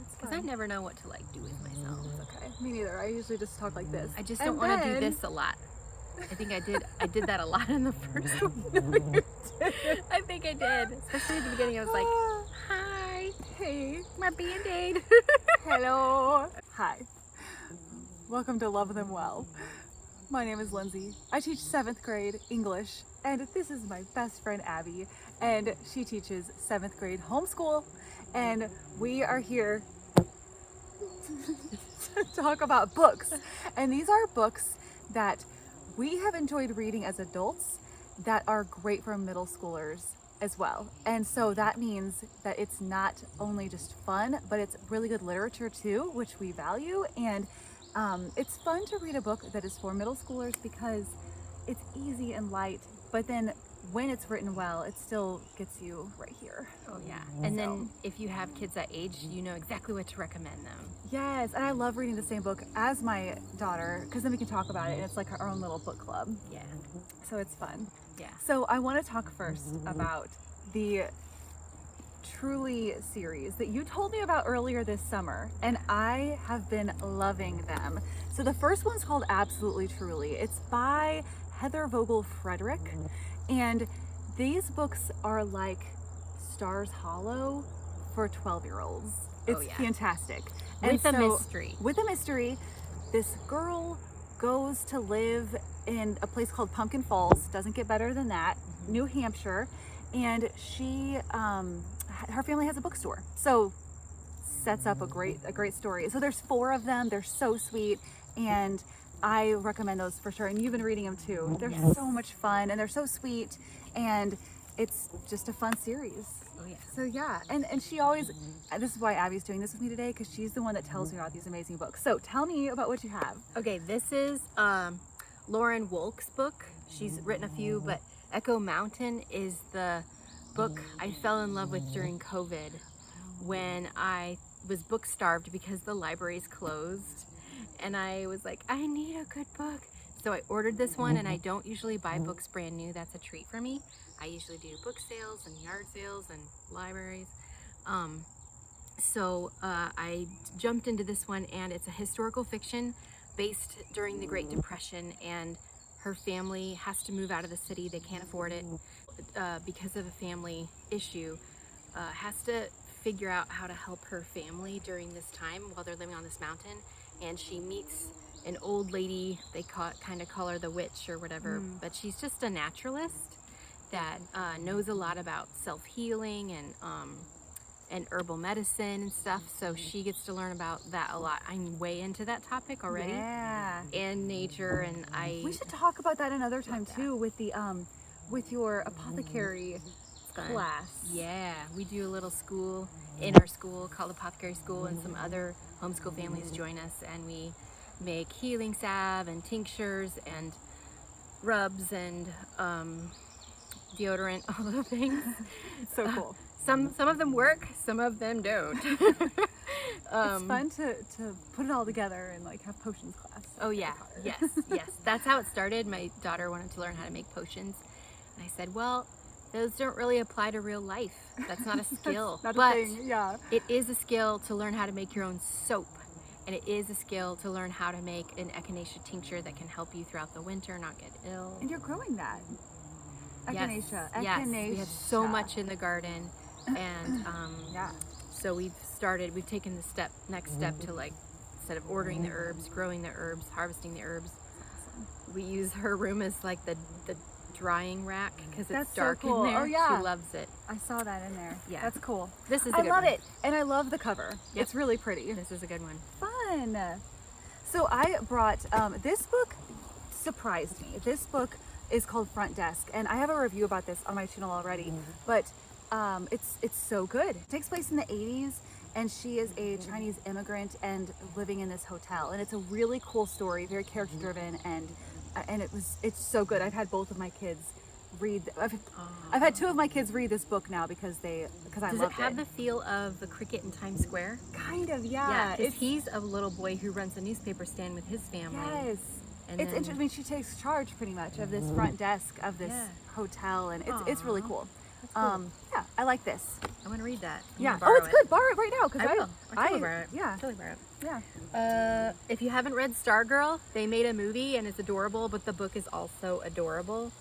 it's because I never know what to like do with myself. Okay, me neither. I usually just talk like this. I just don't want to do this a lot. I think I did that a lot in the first one. I think I did, especially at the beginning. I was like, hi, Hey, my Band-Aid. hello, hi. Welcome to Love Them Well. My name is Lindsay. I teach 7th grade English, and this is my best friend Abby, and she teaches 7th grade homeschool, and we are here to talk about books. And these are books that we have enjoyed reading as adults that are great for middle schoolers as well. And so that means that it's not only just fun, but it's really good literature too, which we value. And it's fun to read a book that is for middle schoolers because it's easy and light, but then when it's written well, it still gets you right here. Oh yeah. And then if you have kids that age, you know exactly what to recommend them. Yes, and I love reading the same book as my daughter because then we can talk about it and it's like our own little book club. Yeah. So it's fun. Yeah. So I want to talk first about the Truly series that you told me about earlier this summer, and I have been loving them. So the first one's called Absolutely Truly. It's by Heather Vogel Frederick, and these books are like Stars Hollow for 12-year-olds. It's fantastic. With a mystery. With a mystery, this girl goes to live in a place called Pumpkin Falls, doesn't get better than that, New Hampshire, and she her family has a bookstore, so sets up a great story. So there's 4 of them. They're so sweet, and I recommend those for sure. And you've been reading them too. They're so much fun, and they're so sweet, and it's just a fun series. Oh yeah. So yeah, and she always, this is why Abby's doing this with me today, because she's the one that tells me about these amazing books. So tell me about what you have. Okay, this is Lauren Wolk's book. She's written a few, but Echo Mountain is the book I fell in love with during COVID when I was book starved because the libraries closed, and I was like, I need a good book. So I ordered this one, and I don't usually buy books brand new. That's a treat for me. I usually do book sales and yard sales and libraries. So I jumped into this one, and it's a historical fiction based during the Great Depression, and her family has to move out of the city. They can't afford it because of a family issue. Has to figure out how to help her family during this time while they're living on this mountain. And she meets an old lady. They kind of call her the witch or whatever, but she's just a naturalist that knows a lot about self-healing and herbal medicine and stuff. So she gets to learn about that a lot. I'm way into that topic already. Yeah. And nature, and we should talk about that another time too, with the with your apothecary class. Yeah, we do a little school in our school called Apothecary School, and some other homeschool families join us, and we make healing salve and tinctures and rubs and deodorant, all the things. So cool. Some of them work, some of them don't. It's fun to put it all together and like have potions class. Oh yeah, yes. That's how it started. My daughter wanted to learn how to make potions, and I said, well, those don't really apply to real life. That's not a skill. Not but a thing. Yeah. It is a skill to learn how to make your own soap, and it is a skill to learn how to make an echinacea tincture that can help you throughout the winter, not get ill. And you're growing that. Echinacea. Yes, we have so much in the garden, and so we've taken the next step to, like, instead of ordering the herbs, growing the herbs, harvesting the herbs. We use her room as like the drying rack because it's dark so cool. in there. Oh yeah, she loves it. I saw that in there. Yeah, that's cool. This is I love it, and I love the cover. Yep. It's really pretty. This is a good one. Fun. So I brought this book. Surprised me. This book is called Front Desk, and I have a review about this on my channel already. But it's so good. It takes place in the 80s, and she is a Chinese immigrant and living in this hotel, and it's a really cool story, very character driven, and it's so good. I've had both of my kids read. I've had 2 of my kids read this book now because I loved it. Does it have the feel of the Cricket in Times Square? Kind of, yeah. Yeah, he's a little boy who runs a newspaper stand with his family. Yes. And it's interesting. I mean, she takes charge pretty much of this front desk of this hotel, and it's really cool. cool. Yeah, I like this. I want to read that. I'm Yeah. gonna borrow Oh, it's good. Borrow it right now because I will. I'll totally borrow it. Yeah. Totally borrow it. Yeah. If you haven't read Stargirl, they made a movie and it's adorable, but the book is also adorable.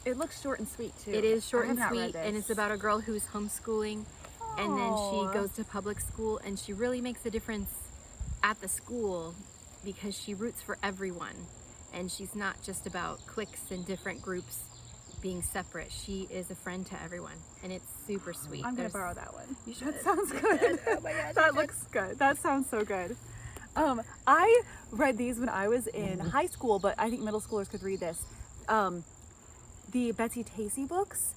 It looks short and sweet too. It is short I and have not read sweet, and this. it's about a girl who's homeschooling, and then Aw. she goes to public school, and she really makes a difference at the school because she roots for everyone, and she's not just about cliques and different groups being separate. She is a friend to everyone, and it's super sweet. I'm gonna There's- borrow that one. You should. That sounds good. Oh my gosh, That you looks good. That sounds so good. I read these when I was in high school, but I think middle schoolers could read this. The Betsy Tacy books.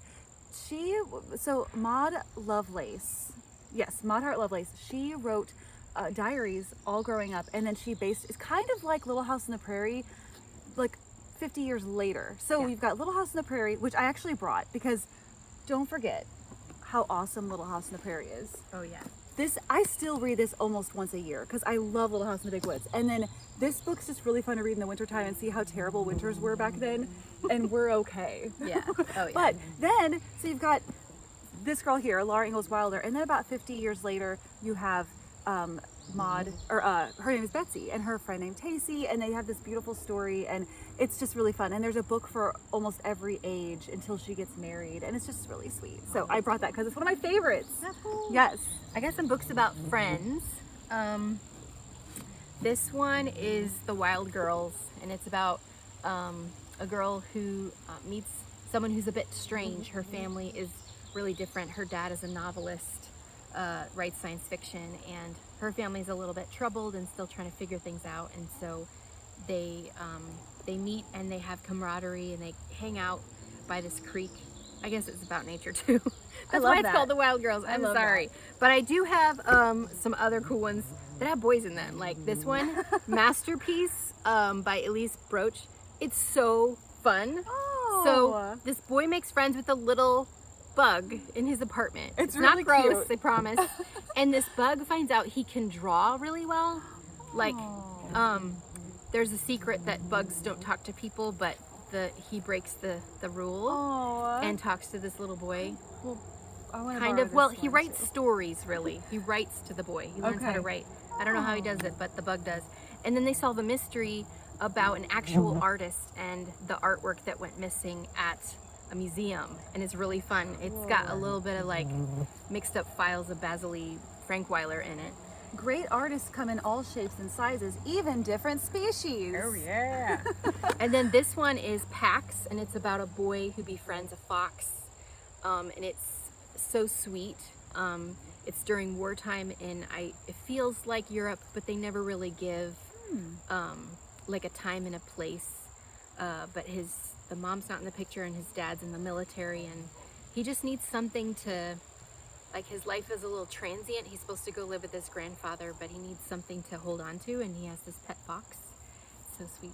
Maud Lovelace, yes, Maud Hart Lovelace. She wrote diaries all growing up, and then it's kind of like Little House on the Prairie, like 50 years later. So Yeah. we've got Little House on the Prairie, which I actually brought because don't forget how awesome Little House on the Prairie is. Oh yeah. I still read this almost once a year because I love Little House in the Big Woods. And then this book's just really fun to read in the wintertime and see how terrible winters were back then. And we're okay. Yeah. Oh yeah. But then, so you've got this girl here, Laura Ingalls Wilder, and then about 50 years later, you have her name is Betsy, and her friend named Tacy, and they have this beautiful story, and it's just really fun. And there's a book for almost every age until she gets married, and it's just really sweet. So I brought that because it's one of my favorites. That's cool. Yes. I got some books about friends. This one is The Wild Girls, and it's about a girl who meets someone who's a bit strange. Her family is really different. Her dad is a novelist, writes science fiction, and her family's a little bit troubled and still trying to figure things out. And so they meet and they have camaraderie and they hang out by this creek. I guess it's about nature too. That's why it's called The Wild Girls. I'm love sorry. But I do have some other cool ones that have boys in them. Like this one, Masterpiece by Elise Broach. It's so fun. Oh. So this boy makes friends with a little bug in his apartment. It's not really gross, cute. I promise. And this bug finds out he can draw really well. Like, there's a secret that bugs don't talk to people, but he breaks the rule Aww. and talks to this little boy. Well, I wanna Kind borrow of, well, this he one, writes too. stories, really. He writes to the boy. He learns how to Okay. write. I don't know how he does it, but the bug does. And then they solve a mystery about an actual artist and the artwork that went missing at a museum, and it's really fun. It's got a little bit of like mixed up files of Basile Frankweiler in it. Great artists come in all shapes and sizes, even different species. Yeah. And then this one is Pax, and it's about a boy who befriends a fox, and it's so sweet. It's during wartime, and it feels like Europe, but they never really give like a time and a place. But the mom's not in the picture, and his dad's in the military, and he just needs something to, like, his life is a little transient. He's supposed to go live with his grandfather, but he needs something to hold on to, and he has this pet fox. So sweet.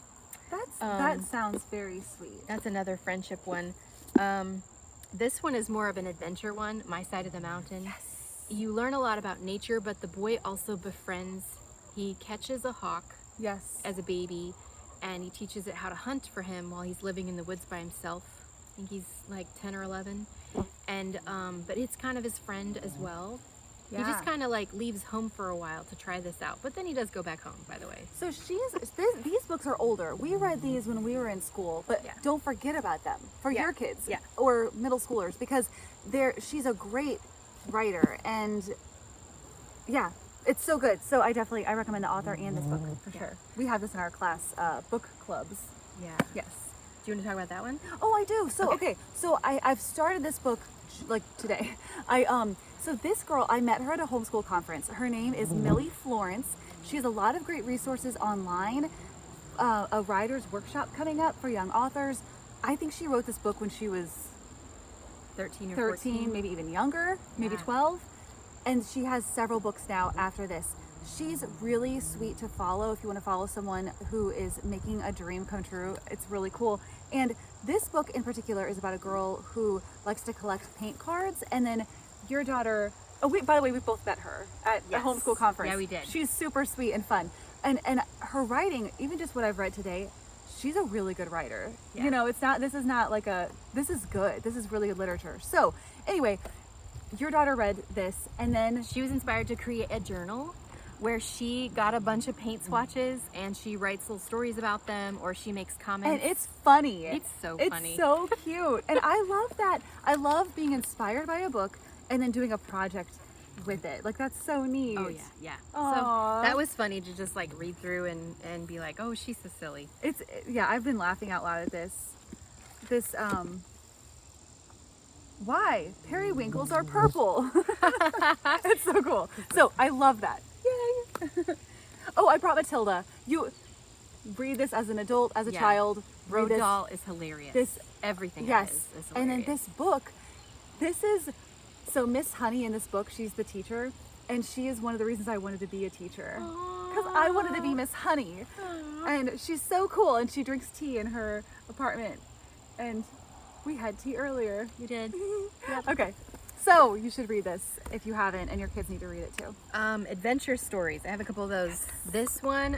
That sounds very sweet. That's another friendship one. This one is more of an adventure one, My Side of the Mountain. Yes. You learn a lot about nature, but the boy also befriends, he catches a hawk Yes. as a baby, and he teaches it how to hunt for him while he's living in the woods by himself. I think he's like 10 or 11. And but it's kind of his friend as well. Yeah. He just kind of like leaves home for a while to try this out, but then he does go back home, by the way. So these books are older. We read these when we were in school, but Yeah. don't forget about them for Yeah. your kids Yeah. or middle schoolers because she's a great writer, and yeah, it's so good. So I recommend the author and this book for Yeah. sure. We have this in our class book clubs. Yeah. Yes. Do you want to talk about that one? Oh, I do. So okay. So I've started this book like today. So this girl, I met her at a homeschool conference. Her name is Millie Florence. She has a lot of great resources online. A writer's workshop coming up for young authors. I think she wrote this book when she was 13 or 13, 14. maybe even younger, maybe Yeah. 12. And she has several books now after this. She's really sweet to follow if you want to follow someone who is making a dream come true. It's really cool. And this book in particular is about a girl who likes to collect paint cards. And then your daughter, by the way, we both met her at a Yes. homeschool conference. Yeah, we did. She's super sweet and fun. And her writing, even just what I've read today, she's a really good writer. Yeah. You know, this is good. This is really good literature. So anyway, your daughter read this, and then She was inspired to create a journal where she got a bunch of paint swatches and she writes little stories about them, or she makes comments. and it's funny. It's so funny. It's so cute. And I love that. I love being inspired by a book and then doing a project with it. Like, that's so neat. Oh yeah. Aw. So that was funny to just like read through and be like, oh, she's so silly. I've been laughing out loud at this why periwinkles are purple. It's so cool. So I love that. Yay. Oh, I brought Matilda. You read this as an adult, as a Yeah. child. Read Road this. Doll is hilarious. this- Everything Yes. is And then hilarious. this book, so Miss Honey in this book, she's the teacher, and she is one of the reasons I wanted to be a teacher. Because I wanted to be Miss Honey. And she's so cool, and she drinks tea in her apartment. And we had tea earlier. You did. Okay, so you should read this if you haven't, and your kids need to read it too. Adventure stories. I have a couple of those. This one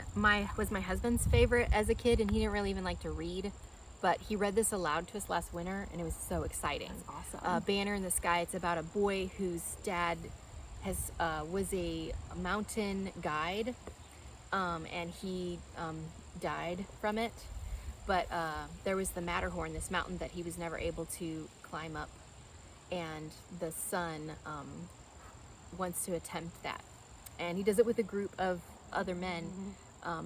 was my husband's favorite as a kid, and he didn't really even like to read, but he read this aloud to us last winter, and it was so exciting. That's awesome. Banner in the Sky. It's about a boy whose dad was a mountain guide, and he died from it. But there was the Matterhorn, this mountain that he was never able to climb up, and the son wants to attempt that, and he does it with a group of other men.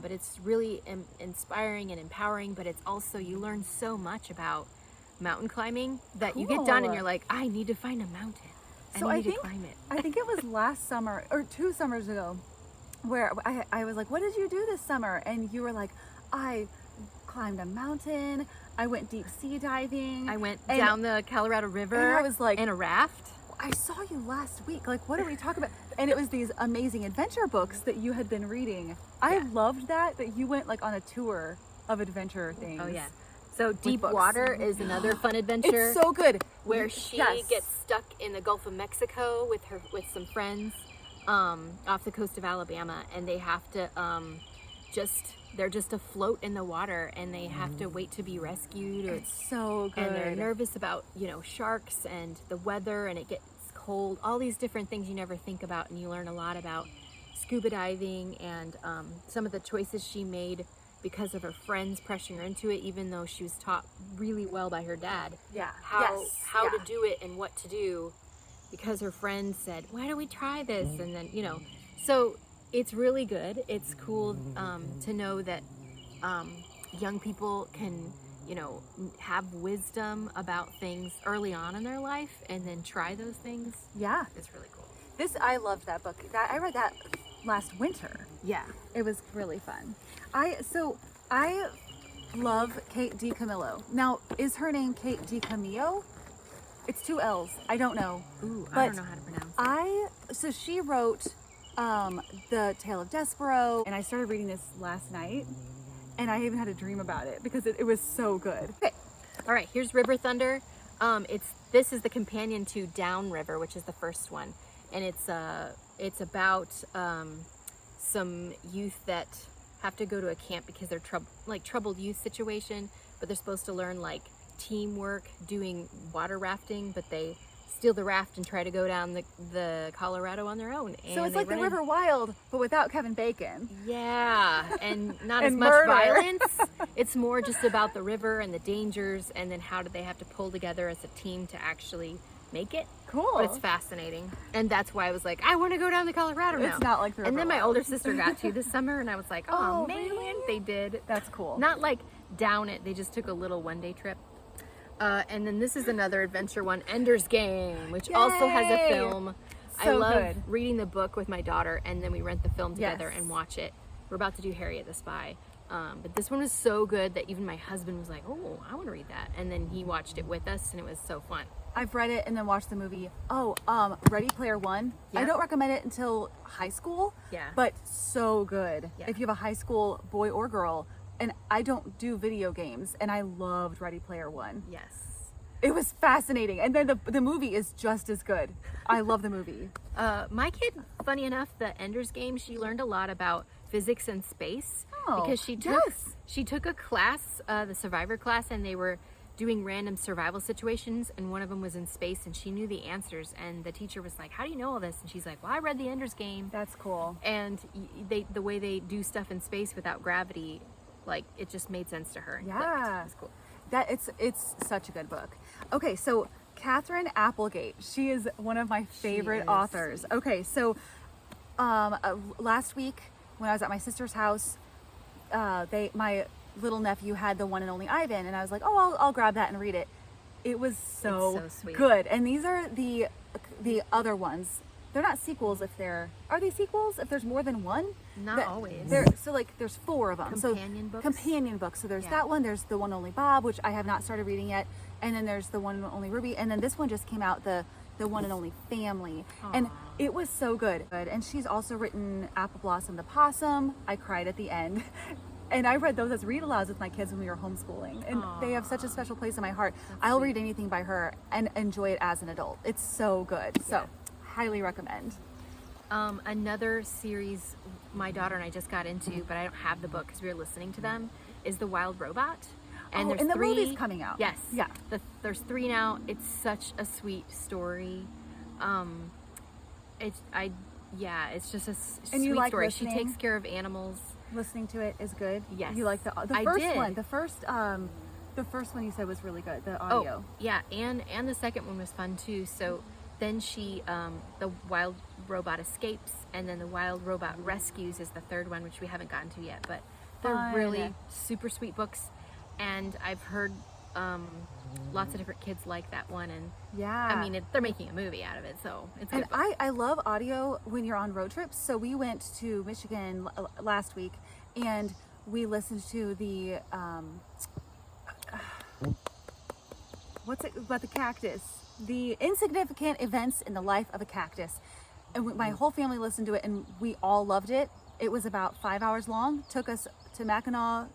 But it's really inspiring and empowering, but it's also, you learn so much about mountain climbing that you get done and Cool. you're like, I need to find a mountain. So I I need think to climb it. I think it was last summer or 2 summers ago, where I was like, "What did you do this summer?" And you were like, "I climbed a mountain. I went deep sea diving. I went and down the Colorado River and I was like- in a raft. I saw you last week. Like, what are we talking about?" And it was these amazing adventure books that you had been reading. I Yeah. loved that you went like on a tour of adventure things. Oh yeah. So Deep books. Water is another fun adventure. It's so good. Where she Yes. gets stuck in the Gulf of Mexico with some friends off the coast of Alabama, and they have to they're just afloat in the water, and they have to wait to be rescued. It's so good. And they're nervous about sharks and the weather, and it gets cold. All these different things you never think about, and you learn a lot about scuba diving and some of the choices she made because of her friends pressuring her into it, even though she was taught really well by her dad Yeah. how Yes. to do it and what to do, because her friends said, why don't we try this? And then so it's really good. It's cool to know that young people can have wisdom about things early on in their life and then try those things. Yeah. It's really cool. I loved that book. I read that last winter. Yeah. It was really fun. I love Kate DiCamillo. Now, is her name Kate DiCamillo? It's 2 L's. I don't know. Ooh, I But don't know how to pronounce it. So she wrote The Tale of Despero, and I started reading this last night, and I even had a dream about it because it was so good. Okay. All right, here's River Thunder. This is the companion to Down River, which is the first one, and it's about some youth that have to go to a camp because they're troubled youth situation, but they're supposed to learn like teamwork doing water rafting, but they steal the raft and try to go down the Colorado on their own. And So it's they like The run River Wild, but without Kevin Bacon. Yeah, and not And as much murder. violence. It's more just about the river and the dangers, and then how do they have to pull together as a team to actually make it. Cool. But it's fascinating, and that's why I was like, I want to go down to Colorado now. It's not like The And River then my Wild. older sister got to this summer, and I was like, oh, Oh, man, really? they did. That's cool. Not like down it. They just took a little one-day trip. And then this is another adventure one, Ender's Game, which also has a Yay! film. I So love good. reading the book with my daughter, and then we rent the film together Yes. and watch it. We're about to do Harriet the Spy. But this one was so good that even my husband was like, oh, I want to read that. And then he watched it with us, and it was so fun. I've read it and then watched the movie. Ready Player One. I Yeah. don't recommend it until high school. Yeah. But so good. Yeah. If you have a high school boy or girl. And I don't do video games, and I loved Ready Player One. Yes. It was fascinating. And then the movie is just as good. I love the movie. My kid, funny enough, the Ender's Game, she learned a lot about physics and space because she took a class, the Survivor class, and they were doing random survival situations, and one of them was in space, and she knew the answers, and the teacher was like, how do you know all this? And she's like, well, I read the Ender's Game. That's cool. And the way they do stuff in space without gravity, like, it just made sense to her. Yeah. It's cool. It's such a good book. Okay, so Catherine Applegate, she is one of my favorite authors. Okay, so last week when I was at my sister's house, my little nephew had the one and only Ivan, and I was like, oh, I'll grab that and read it. It was so sweet. good. And these are the other ones. They're not sequels are they sequels if there's more than one? Not always. There's 4 of them. Companion books? Companion books. So there's that one, there's the one only Bob, which I have not started reading yet, and then there's the one and only Ruby, and then this one just came out, the one and only Family. Aww. And it was so good. And she's also written Apple Blossom the Possum. I cried at the end. And I read those as read-alouds with my kids when we were homeschooling. And they have such a special place in my heart. I'll read anything by her and enjoy it as an adult. It's so good. Yeah. So, highly recommend. Another series my daughter and I just got into, but I don't have the book because we were listening to them, is The Wild Robot. And there's and the 3 movie's coming out. Yes. Yeah. There's 3 now. It's such a sweet story. It's just a sweet like story. listening? She takes care of animals. Listening to it is good. Yes. You like the I first did. one. The first one you said was really good. The audio. Oh, yeah, and the second one was fun too. So then the wild robot escapes, and then the wild robot rescues is the 3rd one, which we haven't gotten to yet. But they're Fun. really super sweet books, and I've heard lots of different kids like that one, and Yeah. I mean they're making a movie out of it, so it's good. And I love audio when you're on road trips. So we went to Michigan last week, and we listened to the what's it about the cactus? The insignificant events in the life of a cactus. And my whole family listened to it, and we all loved it. It was about 5 hours long. Took us to Mackinac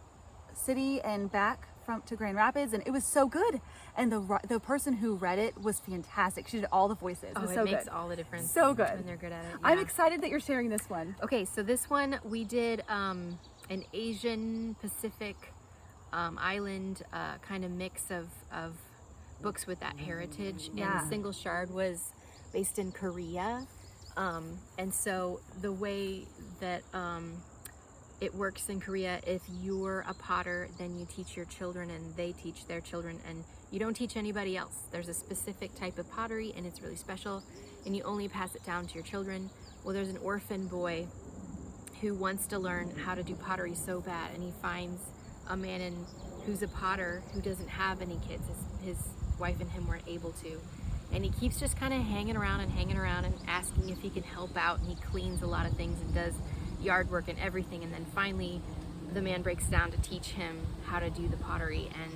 City and back to Grand Rapids, and it was so good. And the person who read it was fantastic. She did all the voices. Oh, It was it so makes good. all the difference. So good. when they're good at it. I'm yeah. excited that you're sharing this one. Okay, so this one we did an Asian Pacific island kind of mix of books with that heritage. Yeah. And Single Shard was based in Korea. And so the way that it works in Korea, if you're a potter, then you teach your children and they teach their children, and you don't teach anybody else. There's a specific type of pottery and it's really special, and you only pass it down to your children. Well, there's an orphan boy who wants to learn how to do pottery so bad, and he finds a man who's a potter who doesn't have any kids. His wife and him weren't able to. And he keeps just kind of hanging around and asking if he can help out, and he cleans a lot of things and does yard work and everything, and then finally the man breaks down to teach him how to do the pottery. And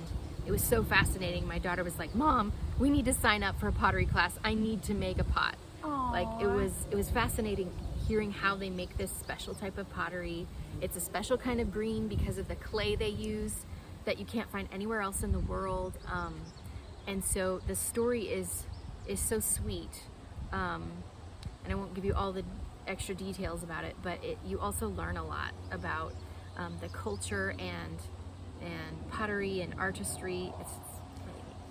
it was so fascinating. My daughter was like, Mom, we need to sign up for a pottery class. I need to make a pot. Aww. Like it was fascinating hearing how they make this special type of pottery. It's a special kind of green because of the clay they use that you can't find anywhere else in the world. And so the story is so sweet. And I won't give you all the extra details about it, but you also learn a lot about the culture and pottery and artistry.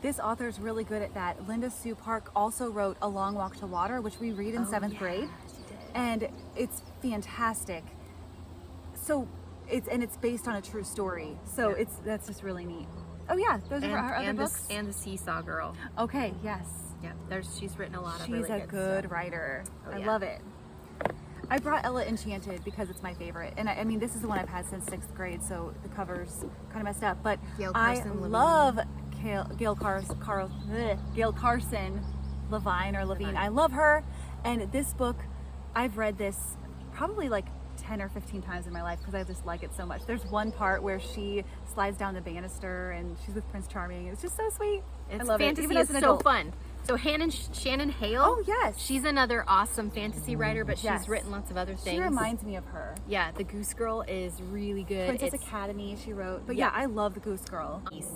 This author is really good at that. Linda Sue Park also wrote A Long Walk to Water, which we read in 7th grade. She did. And it's fantastic. So it's based on a true story. So that's just really neat. Oh yeah, those are our other books. And the Seesaw Girl. Okay, yes. Yeah, she's written a lot of She's really a good good stuff. writer. Oh, I yeah. love it. I brought Ella Enchanted because it's my favorite. And I mean, this is the one I've had since 6th grade, so the cover's kind of messed up. But Gail I Carson Levine. love Gail Carson Levine or Levine. I love her. And this book, I've read this probably like 10 or 15 times in my life because I just like it so much. There's one part where she slides down the banister and she's with Prince Charming. It's just so sweet. It's I love fantasy. it. Even as It's an so adult. fun. So Shannon Hale. Oh, yes. She's another awesome fantasy writer, but she's Yes. written lots of other things. She reminds me of her. Yeah, The Goose Girl is really good. Princess It's Academy she wrote. But Yeah. yeah, I love the Goose Girl. nice.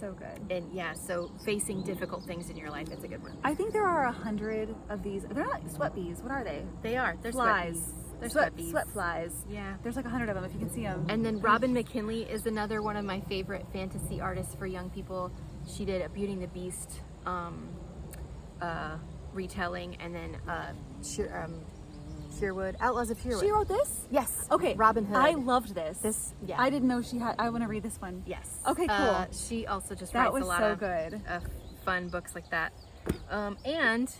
So good. And yeah, so facing difficult things in your life, it's a good one. I think there are 100 of these. They're not sweat bees. What are they? They are. They're Flies. sweat bees. They're Sweat, sweat bees. sweat flies. Yeah. There's like 100 of them if you can see them. And then Robin McKinley is another one of my favorite fantasy artists for young people. She did a Beauty and the Beast retelling, and then Sherwood, Outlaws of Sherwood. She wrote this? Yes. Okay. Robin Hood. I loved this. Yeah. I didn't know she had. I want to read this one. Yes. Okay, cool. She also just That writes was a lot so of good. fun books like that. And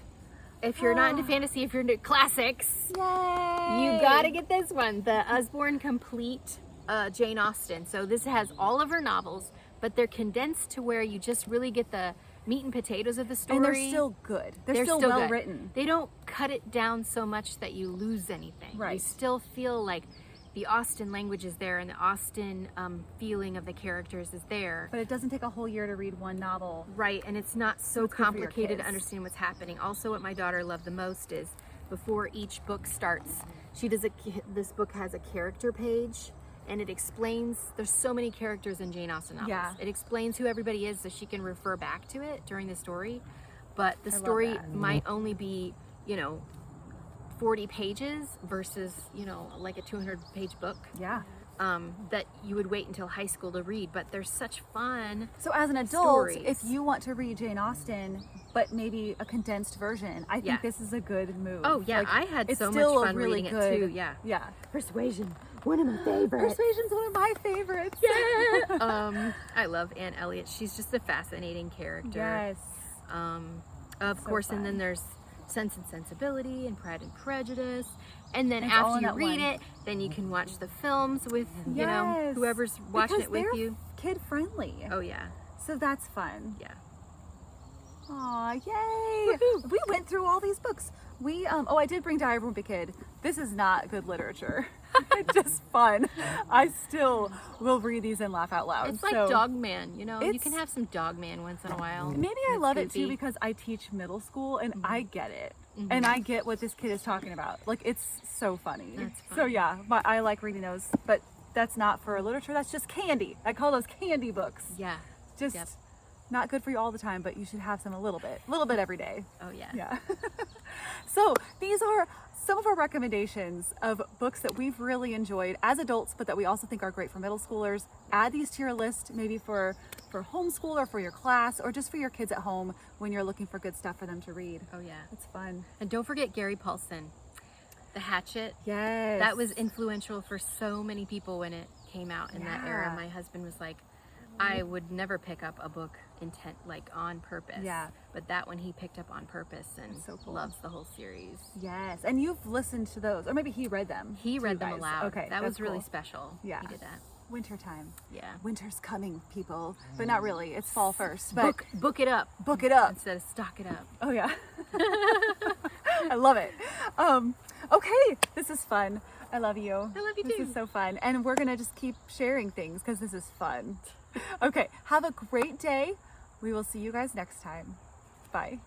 if you're not into fantasy, if you're into classics, Yay! you gotta get this one, the Usborne Complete Jane Austen. So this has all of her novels, but they're condensed to where you just really get the meat and potatoes of the story. And they're still good. They're still well good. written. They don't cut it down so much that you lose anything. Right. You still feel like the Austen language is there, and the Austen feeling of the characters is there. But it doesn't take a whole year to read one novel. Right, and it's not so it's good for your complicated to kids. understand what's happening. Also, what my daughter loved the most is before each book starts, this book has a character page, and it explains, there's so many characters in Jane Austen novels. Yeah. It explains who everybody is so she can refer back to it during the story. But the I love story that. might only be, 40 pages versus, like a 200-page book. Yeah. That you would wait until high school to read, but they're such fun. So as an adult, Stories. if you want to read Jane Austen, but maybe a condensed version, I think Yeah. this is a good move. Oh yeah, Like, I had it's so much still a fun really reading good, it too. Yeah. Yeah. Persuasion, one of my favorites. Persuasion's one of my favorites. Yeah. I love Anne Elliot. She's just a fascinating character. Yes. Of So course, and then fun. there's Sense and Sensibility and Pride and Prejudice. And then It's all after in you that read one. it, then you can watch the films with, Yes. whoever's watching Because it with they're you. kid friendly. Oh yeah. So that's fun. Yeah. Aw, yay! We went through all these books. I did bring Diary of a Wimpy Kid. This is not good literature. It's just fun. I still will read these and laugh out loud. It's like so Dogman, you it's- can have some Dogman once in a while. Maybe I It's love it too goofy. because I teach middle school and I get it. And I get what this kid is talking about. Like, it's so funny. That's So fun. yeah, but I like reading those. But that's not for literature. That's just candy. I call those candy books. Yeah. Just Yep. not good for you all the time, but you should have some a little bit every day. Oh yeah. Yeah. So these are some of our recommendations of books that we've really enjoyed as adults, but that we also think are great for middle schoolers. Add these to your list, maybe for homeschool or for your class or just for your kids at home when you're looking for good stuff for them to read. Oh yeah. It's fun. And don't forget Gary Paulson, The Hatchet. Yes. That was influential for so many people when it came out in that era. Yeah. My husband was like, I would never pick up a book on purpose. Yeah. But that one he picked up on purpose and so cool. loves the whole series. Yes. And you've listened to those, or maybe he read them. He to read you them guys. aloud. Okay. That that's was really cool. special. Yeah. He did that. Wintertime. Yeah. Winter's coming, people. But not really. It's fall first. But Book it up book it up. instead of stock it up. Oh yeah. I love it. Okay, this is fun. I love you. I love you This too. is so fun. And we're gonna just keep sharing things because this is fun. Okay, have a great day. We will see you guys next time. Bye.